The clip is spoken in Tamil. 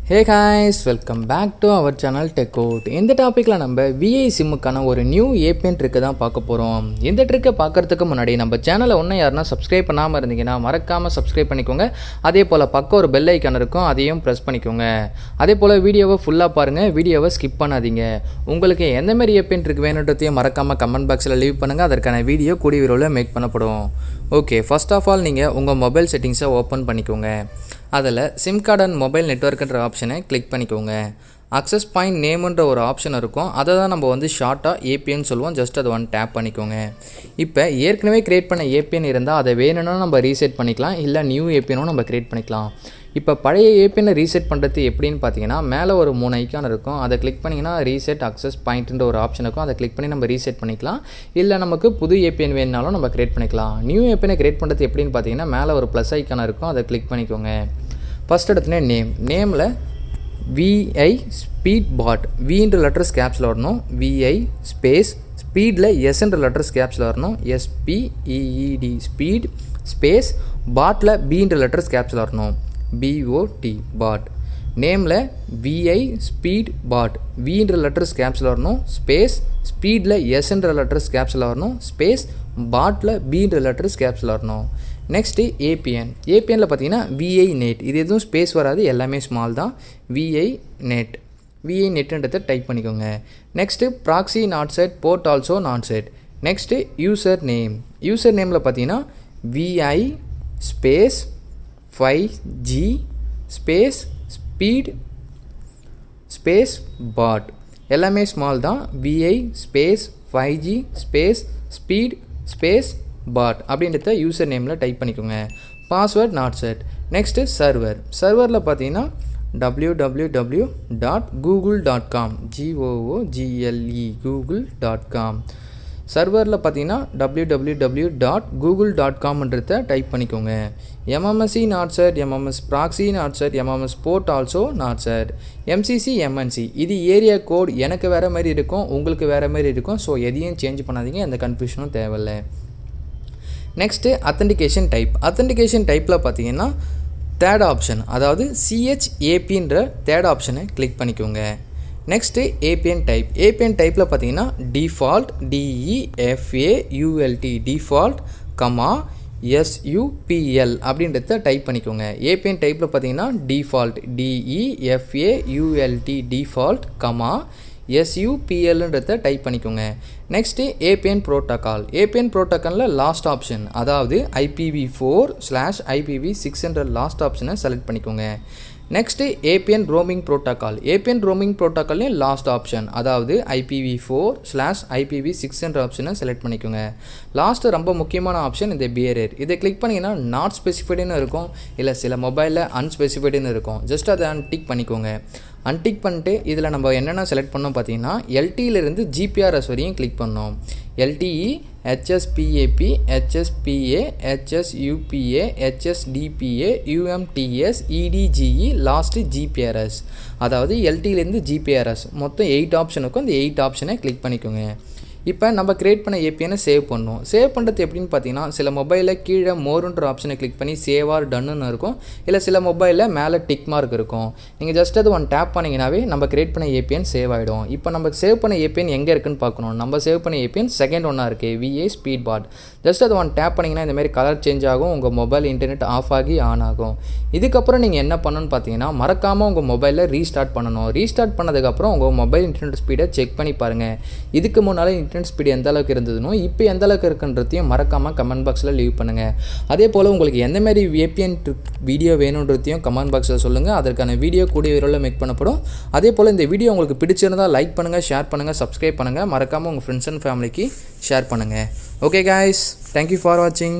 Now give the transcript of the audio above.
Hey guys, welcome back to our channel Techwood. இந்த டாபிக்ல நம்ம VI சிம்முக்கான ஒரு நியூ APN ட்ரிக் தான் பார்க்க போறோம். இந்த ட்ரிக்கை பார்க்கிறதுக்கு முன்னாடி நம்ம சேனலை ஒண்ணு யாரனா சப்ஸ்கிரைப் பண்ணாம இருந்தீங்கன்னா மறக்காம சப்ஸ்கிரைப் பண்ணிக்கோங்க. அதே போல பக்கம் ஒரு பெல் ஐகான் இருக்கும், அதையும் பிரஸ் பண்ணிக்கோங்க. அதே போல வீடியோவை ஃபுல்லா பாருங்க, வீடியோவை ஸ்கிப் பண்ணாதீங்க. உங்களுக்கு எந்த மாதிரி APN ட்ரிக் வேணும்ன்றதையும் மறக்காம கமெண்ட் பாக்ஸ்ல லீவ் பண்ணுங்க. அதற்கான வீடியோ கூடிய விரைவில் மேக் பண்ணப்படும். ஓகே, ஃபர்ஸ்ட் ஆஃப் ஆல் நீங்க உங்க மொபைல் செட்டிங்ஸை ஓபன் பண்ணிக்கோங்க. அதில் சிம் கார்டு அண்ட் மொபைல் நெட்வொர்க்குன்ற ஆப்ஷனை கிளிக் பண்ணிக்கோங்க. அக்சஸ் பாயிண்ட் நேமுன்ற ஒரு ஆப்ஷன் இருக்கும், அதை தான் நம்ம ஷார்ட்டாக APN சொல்லுவோம். ஜஸ்ட் அதை டேப் பண்ணிக்கோங்க. இப்போ ஏற்கனவே க்ரியேட் பண்ண APN இருந்தால் அதை வேணும்னா நம்ம ரீசெட் பண்ணிக்கலாம், இல்லை நியூ APNும் நம்ம க்ரியேட் பண்ணிக்கலாம். இப்போ பழைய APN ரீசெட் பண்ணுறது எப்படின்னு பார்த்தீங்கன்னா, மேலே ஒரு 3 ஐக்கான் இருக்கும், அதை கிளிக் பண்ணிங்கன்னா ரீசெட் அக்சஸ் பாயிண்ட்ன்ற ஒரு ஆப்ஷன் இருக்கும், அதை கிளிக் பண்ணி நம்ம ரீசெட் பண்ணிக்கலாம். இல்லை நமக்கு புது APN வேணுனாலும் நம்ம க்ரியேட் பண்ணிக்கலாம். நியூ APN க்ரியேட் பண்ணுறது எப்படின்னு பார்த்தீங்கன்னா, மேலே ஒரு ப்ளஸ் ஐக்கான் இருக்கும், அதை கிளிக் பண்ணிக்கோங்க. ஃபஸ்ட் இடத்துல நேமில் VI ஸ்பீட் பாட், வின்ற லெட்டர்ஸ் கேப்ஸில் வரணும். VI ஸ்பேஸ் ஸ்பீடில் எஸ்ன்ற லெட்டர்ஸ் கேப்ஸில் வரணும். SPEED ஸ்பீட் ஸ்பேஸ் பாட்டில் Bன்ற லெட்டர்ஸ் கேப்ஸில் வரணும். BOT பாட். நேமில் VI ஸ்பீட் பாட், வின்ற லெட்டர்ஸ் கேப்ஸில் வரணும். ஸ்பேஸ் ஸ்பீடில் எஸ்ன்ற லெட்டர்ஸ் கேப்ஸில் வரணும். ஸ்பேஸ் பாட்டில் Bன்ற லெட்டர்ஸ் கேப்ஸில் வரணும். நெக்ஸ்ட்டு ஏபிஎனில் பார்த்தீங்கன்னா VI நெட், இது எதுவும் ஸ்பேஸ் வராது, எல்லாமே ஸ்மால் தான். VI நெட்ன்றதை டைப் பண்ணிக்கோங்க. Next proxy not set, port also not set. Next user நேமில் பார்த்தீங்கன்னா VI space 5G space speed space pot, எல்லாமே ஸ்மால் தான். VI space 5G space speed space pot அப்படின்றத யூசர் நேமில் டைப் பண்ணிக்கோங்க. Password not set. நெக்ஸ்ட்டு சர்வரில் பார்த்தீங்கன்னா www.google.com google.com. சர்வரில் பார்த்தீங்கன்னா www.google.comன்றத டைப் பண்ணிக்கோங்க. MMSC not set, MMS proxy not set, MMS port also not set. MCC MNC இது ஏரியா கோட், எனக்கு வேறு மாதிரி இருக்கும், உங்களுக்கு வேறு மாதிரி இருக்கும். ஸோ எதையும் சேஞ்ச் பண்ணாதீங்க, எந்த கன்ஃபியூஷனும் தேவையில்லை. நெக்ஸ்ட்டு அத்தன்டிகேஷன் டைப்பில் பார்த்தீங்கன்னா தேர்ட் ஆப்ஷன், அதாவது CHAPன்ற தேர்ட் ஆப்ஷனை கிளிக் பண்ணிக்கோங்க. நெக்ஸ்ட்டு APN டைப்பில் பார்த்தீங்கன்னா டிஃபால்ட் DEFAULT டிஃபால்ட் SUPL அப்படின்றத டைப் பண்ணிக்கோங்க. APN டைப்பில் பார்த்தீங்கன்னா டிஃபால்ட் DEFAULT டிஃபால்ட் SUPLன்றத டைப் பண்ணிக்கோங்க. நெக்ஸ்ட்டு APN ப்ரோட்டோக்காலில் லாஸ்ட் ஆப்ஷன், அதாவது IPv4/IPv6 லாஸ்ட் ஆப்ஷனை செலக்ட் பண்ணிக்கோங்க. நெக்ஸ்ட்டு APN ரோமிங் ப்ரோட்டோக்கால்லையும் லாஸ்ட் ஆப்ஷன், அதாவது IPv4/IPv6 ஆப்ஷனை செலக்ட் பண்ணிக்கோங்க. லாஸ்ட்டு ரொம்ப முக்கியமான ஆப்ஷன் இந்த பியரர், இதை கிளிக் பண்ணிங்கன்னா நாட் ஸ்பெசிஃபைடுன்னு இருக்கும், இல்லை சில மொபைலில் அன்ஸ்பெசிஃபைடுன்னு இருக்கும். ஜஸ்ட் அதை அன்டிக் பண்ணிக்கோங்க. அன்டிக் பண்ணிட்டு இதில் நம்ம என்னென்ன செலக்ட் பண்ணோம் பார்த்தீங்கன்னா, LTEலேருந்து GPRS வரையும் கிளிக் பண்ணோம். LTE HSPAP HSPA HSUPA HSDPA UMTS EDGE last GPRS, அதாவது LTEலேருந்து GPRS மொத்தம் 8 ஆப்ஷன் இருக்கும். அந்த 8 ஆப்ஷனை கிளிக் பண்ணிக்கோங்க. இப்போ நம்ம க்ரியேட் பண்ண APNை சேவ் பண்ணோம். சேவ் பண்ணுறது எப்படின்னு பார்த்தீங்கன்னா, சில மொபைலில் கீழே மோருன்ற ஆப்ஷனை கிளிக் பண்ணி சேவ் ஆர் டன்னு இருக்கும், இல்லை சில மொபைலில் மேலே டிக் மார்க் இருக்கும். நீங்கள் ஜஸ்ட் அது டேப் பண்ணிங்கனாவே நம்ம க்ரியேட் பண்ண APN சேவ் ஆகிடும். இப்போ நம்ம சேவ் பண்ண APN எங்கே இருக்குன்னு பார்க்கணும். நம்ம சேவ் பண்ண APN செகண்ட் ஒன்றா இருக்குது, VI ஸ்பீட் பாட். ஜஸ்ட் அது டேப் பண்ணிங்கன்னா இந்தமாதிரி கலர் சேஞ்ச் ஆகும், உங்கள் மொபைல் இன்டர்நெட் ஆஃப் ஆகி ஆன் ஆகும். இதுக்கப்புறம் நீங்கள் என்ன பண்ணணும்னு பார்த்தீங்கன்னா, மறக்காமல் உங்கள் மொபைலில் ரீஸ்டார்ட் பண்ணணும். ரீஸ்டார்ட் பண்ணதுக்கப்புறம் உங்கள் மொபைல் இன்டர்நெட் ஸ்பீடை செக் பண்ணி பாருங்கள். இதுக்கு முன்னால் ஸ்பீடு எந்த அளவுக்கு இருந்ததுனோ இப்போ எந்த அளவுக்கு இருக்குன்றதையும் மறக்காமல் கமெண்ட் பாக்ஸில் லீவ் பண்ணுங்கள். அதே போல் உங்களுக்கு எந்த மாதிரி APN வீடியோ வேணுன்றதையும் கமெண்ட் பாக்ஸில் சொல்லுங்கள். அதற்கான வீடியோ கூடிய விரைவில் மேக் பண்ணப்படும். அதே போல் இந்த வீடியோ உங்களுக்கு பிடிச்சிருந்தால் லைக் பண்ணுங்கள், ஷேர் பண்ணுங்கள், சப்ஸ்கிரைப் பண்ணுங்கள். மறக்காமல் உங்கள் ஃப்ரெண்ட்ஸ் அண்ட் ஃபேமிலிக்கு ஷேர் பண்ணுங்கள். Okay guys, thank you for watching.